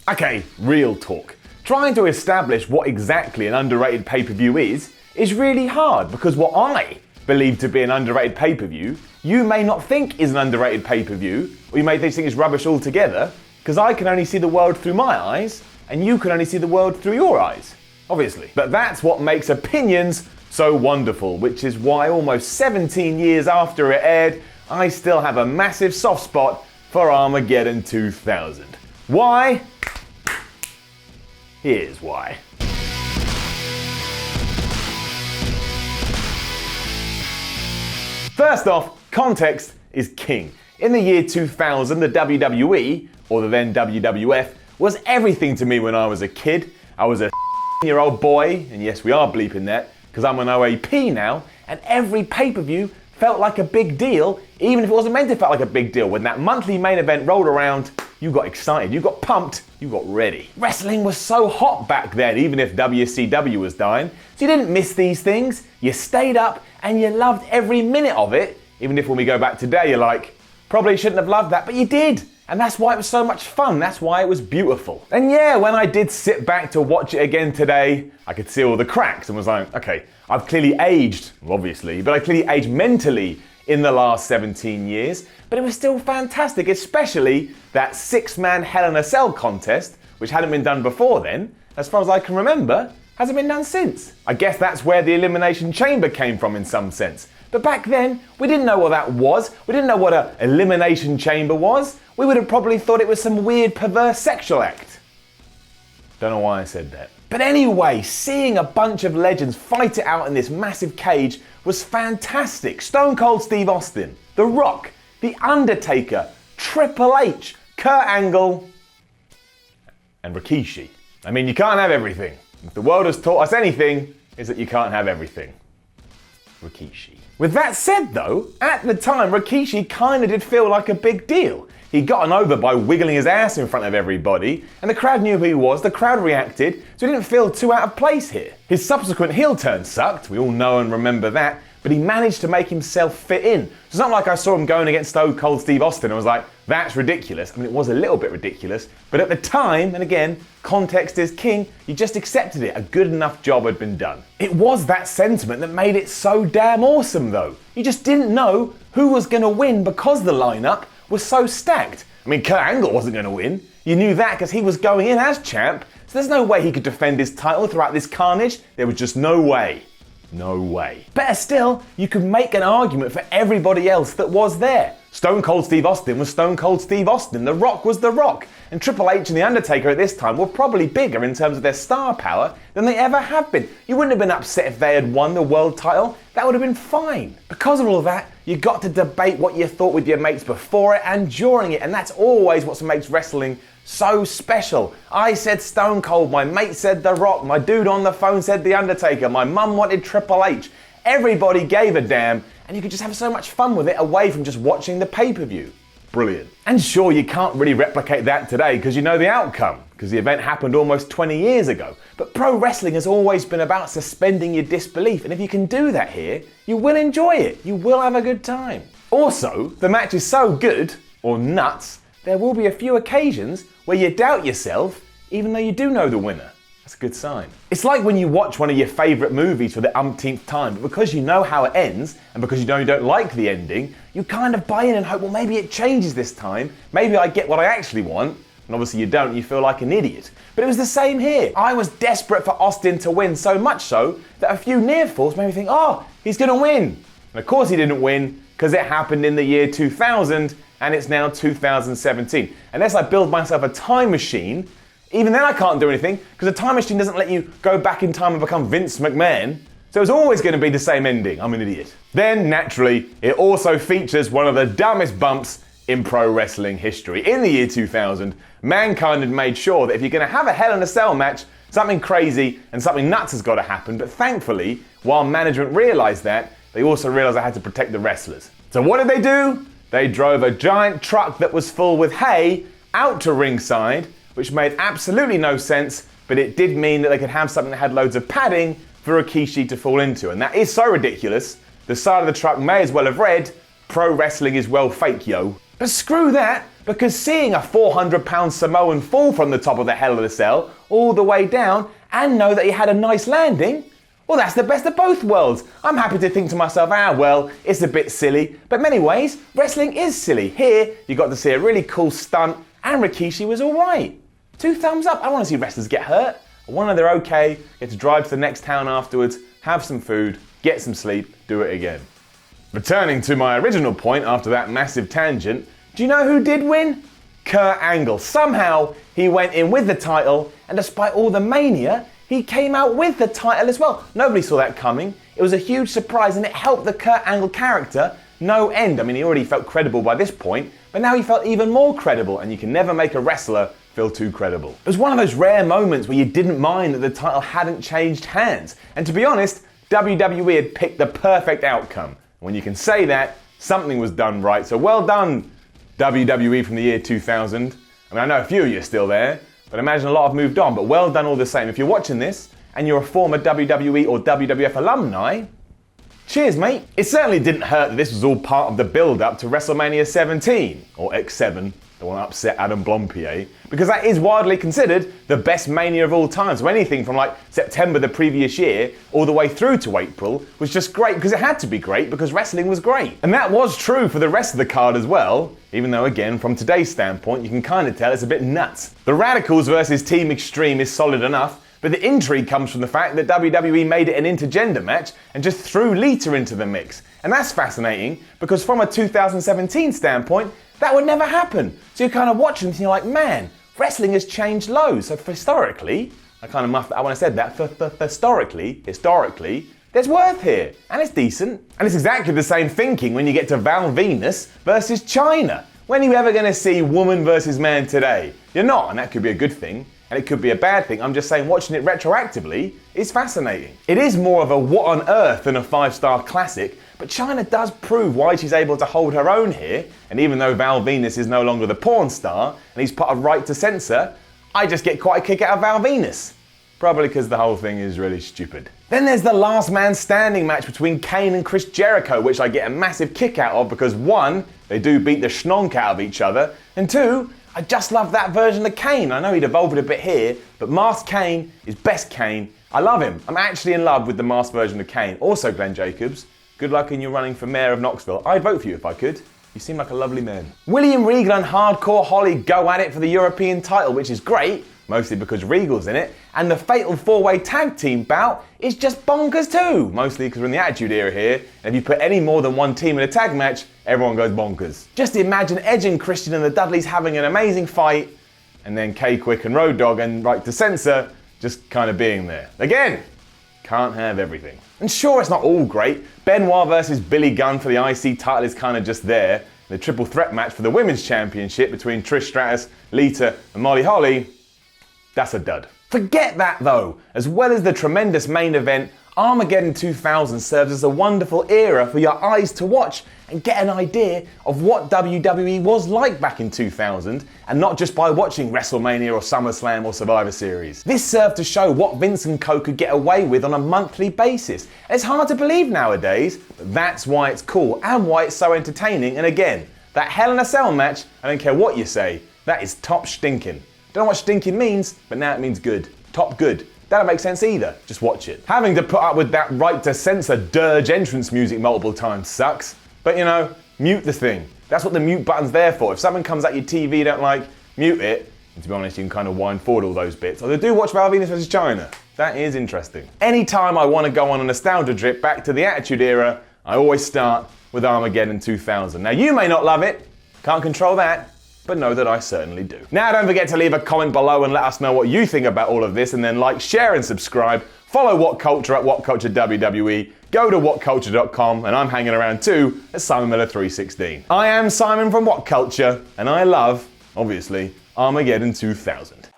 Okay, real talk. Trying to establish what exactly an underrated pay-per-view is really hard, because what I believe to be an underrated pay-per-view, you may not think is an underrated pay-per-view, or you may think it's rubbish altogether, because I can only see the world through my eyes, and you can only see the world through your eyes, obviously. But that's what makes opinions so wonderful, which is why almost 17 years after it aired, I still have a massive soft spot for Armageddon 2000. Why? Here's why. First off, context is king. In the year 2000, the WWE, or the then WWF, was everything to me when I was a kid. I was a year-old boy, and yes, we are bleeping that, because I'm an OAP now, and every pay-per-view felt like a big deal, even if it wasn't meant to feel like a big deal. When that monthly main event rolled around, you got excited, you got pumped, you got ready. Wrestling was so hot back then, even if WCW was dying, so you didn't miss these things. You stayed up and you loved every minute of it, even if when we go back today, you're like, probably shouldn't have loved that, but you did. And that's why it was so much fun, that's why it was beautiful. And yeah, when I did sit back to watch it again today, I could see all the cracks and was like, okay, I've clearly aged, obviously, but I clearly aged mentally in the last 17 years, but it was still fantastic, especially that 6-man Hell in a Cell contest, which hadn't been done before then, as far as I can remember, hasn't been done since. I guess that's where the Elimination Chamber came from in some sense. But back then, we didn't know what that was. We didn't know what an Elimination Chamber was. We would have probably thought it was some weird perverse sexual act. Don't know why I said that. But anyway, seeing a bunch of legends fight it out in this massive cage was fantastic. Stone Cold Steve Austin, The Rock, The Undertaker, Triple H, Kurt Angle, and Rikishi. I mean, you can't have everything. If the world has taught us anything, it's that you can't have everything. Rikishi. With that said though, at the time Rikishi kinda did feel like a big deal. He'd gotten over by wiggling his ass in front of everybody, and the crowd knew who he was, the crowd reacted, so he didn't feel too out of place here. His subsequent heel turn sucked, we all know and remember that, but he managed to make himself fit in. So it's not like I saw him going against Stone Cold Steve Austin and was like, that's ridiculous. I mean, it was a little bit ridiculous, but at the time, and again, context is king, you just accepted it. A good enough job had been done. It was that sentiment that made it so damn awesome though. You just didn't know who was gonna win because the lineup was so stacked. I mean, Kurt Angle wasn't gonna win. You knew that because he was going in as champ, so there's no way he could defend his title throughout this carnage. There was just no way. No way. Better still, you could make an argument for everybody else that was there. Stone Cold Steve Austin was Stone Cold Steve Austin, The Rock was The Rock, and Triple H and The Undertaker at this time were probably bigger in terms of their star power than they ever have been. You wouldn't have been upset if they had won the world title, that would have been fine. Because of all that, you got to debate what you thought with your mates before it and during it, and that's always what makes wrestling so special. I said Stone Cold, my mate said The Rock, my dude on the phone said The Undertaker, my mum wanted Triple H. Everybody gave a damn, and you could just have so much fun with it away from just watching the pay-per-view. Brilliant. And sure, you can't really replicate that today because you know the outcome, because the event happened almost 20 years ago. But pro wrestling has always been about suspending your disbelief, and if you can do that here, you will enjoy it. You will have a good time. Also, the match is so good, or nuts, there will be a few occasions where you doubt yourself, even though you do know the winner. That's a good sign. It's like when you watch one of your favourite movies for the umpteenth time, but because you know how it ends, and because you know you don't like the ending, you kind of buy in and hope, well, maybe it changes this time, maybe I get what I actually want, and obviously you don't, you feel like an idiot. But it was the same here. I was desperate for Austin to win, so much so that a few near falls made me think, oh, he's gonna win. And of course he didn't win, because it happened in the year 2000, and it's now 2017. Unless I build myself a time machine, even then I can't do anything, because a time machine doesn't let you go back in time and become Vince McMahon. So it's always going to be the same ending. I'm an idiot. Then, naturally, it also features one of the dumbest bumps in pro wrestling history. In the year 2000, Mankind had made sure that if you're going to have a Hell in a Cell match, something crazy and something nuts has got to happen. But thankfully, while management realised that, they also realised they had to protect the wrestlers. So what did they do? They drove a giant truck that was full with hay out to ringside, which made absolutely no sense, but it did mean that they could have something that had loads of padding for Rikishi to fall into. And that is so ridiculous, the side of the truck may as well have read, pro wrestling is well fake, yo. But screw that, because seeing a 400-pound Samoan fall from the top of the Hell in a Cell all the way down and know that he had a nice landing, well, that's the best of both worlds. I'm happy to think to myself, well, it's a bit silly, but in many ways, wrestling is silly. Here, you got to see a really cool stunt, and Rikishi was alright. 2 thumbs up. I want to see wrestlers get hurt. I want to know they're okay, get to drive to the next town afterwards, have some food, get some sleep, do it again. Returning to my original point after that massive tangent, do you know who did win? Kurt Angle. Somehow, he went in with the title, and despite all the mania, he came out with the title as well. Nobody saw that coming. It was a huge surprise and it helped the Kurt Angle character no end. I mean, he already felt credible by this point, but now he felt even more credible, and you can never make a wrestler feel too credible. It was one of those rare moments where you didn't mind that the title hadn't changed hands. And to be honest, WWE had picked the perfect outcome. When you can say that, something was done right. So well done, WWE from the year 2000. I mean, I know a few of you are still there, but I imagine a lot have moved on, but well done all the same. If you're watching this and you're a former WWE or WWF alumni, cheers, mate. It certainly didn't hurt that this was all part of the build-up to WrestleMania 17, or X7, the one that upset Adam Blompier, because that is widely considered the best Mania of all time. So anything from like September the previous year all the way through to April was just great, because it had to be great because wrestling was great. And that was true for the rest of the card as well, even though again from today's standpoint you can kind of tell it's a bit nuts. The Radicals versus Team Extreme is solid enough, but the intrigue comes from the fact that WWE made it an intergender match and just threw Lita into the mix. And that's fascinating because from a 2017 standpoint, that would never happen. So you're kind of watching and you're like, man, wrestling has changed loads. So historically, I kind of muffed that when I said that, historically, there's worth here. And it's decent. And it's exactly the same thinking when you get to Val Venus versus China. When are you ever going to see woman versus man today? You're not, and that could be a good thing. And it could be a bad thing. I'm just saying watching it retroactively is fascinating. It is more of a what on earth than a 5-star classic, but China does prove why she's able to hold her own here, and even though Val Venus is no longer the porn star, and he's put a right to censor, I just get quite a kick out of Val Venus. Probably because the whole thing is really stupid. Then there's the last man standing match between Kane and Chris Jericho, which I get a massive kick out of because 1, they do beat the schnonk out of each other, and 2, I just love that version of Kane. I know he'd evolved a bit here, but masked Kane is best Kane. I love him. I'm actually in love with the masked version of Kane. Also, Glenn Jacobs, good luck in your running for mayor of Knoxville. I'd vote for you if I could. You seem like a lovely man. William Regal and Hardcore Holly go at it for the European title, which is great, mostly because Regal's in it, and the fatal 4-way tag team bout is just bonkers too, mostly because we're in the Attitude Era here, and if you put any more than one team in a tag match, everyone goes bonkers. Just imagine Edge and Christian and the Dudleys having an amazing fight, and then K-Quick and Road Dogg and Right to Censor just kind of being there. Again, can't have everything. And sure, it's not all great. Benoit versus Billy Gunn for the IC title is kind of just there. The triple threat match for the Women's Championship between Trish Stratus, Lita and Molly Holly, that's a dud. Forget that though. As well as the tremendous main event, Armageddon 2000 serves as a wonderful era for your eyes to watch and get an idea of what WWE was like back in 2000, and not just by watching WrestleMania or SummerSlam or Survivor Series. This served to show what Vince and Co could get away with on a monthly basis. And it's hard to believe nowadays, but that's why it's cool and why it's so entertaining. And again, that Hell in a Cell match, I don't care what you say, that is top stinking. Don't know what stinking means, but now it means good. Top good. That don't make sense either. Just watch it. Having to put up with that Right to Censor dirge entrance music multiple times sucks. But you know, mute the thing. That's what the mute button's there for. If something comes at your TV you don't like, mute it. And to be honest, you can kind of wind forward all those bits. Although do watch Val Venus vs. China. That is interesting. Anytime I want to go on a nostalgia trip back to the Attitude Era, I always start with Armageddon 2000. Now you may not love it, can't control that, but know that I certainly do. Now don't forget to leave a comment below and let us know what you think about all of this, and then like, share and subscribe. Follow WhatCulture at WhatCulture WWE. Go to WhatCulture.com, and I'm hanging around too at Simon Miller 316. I am Simon from WhatCulture, and I love, obviously, Armageddon 2000.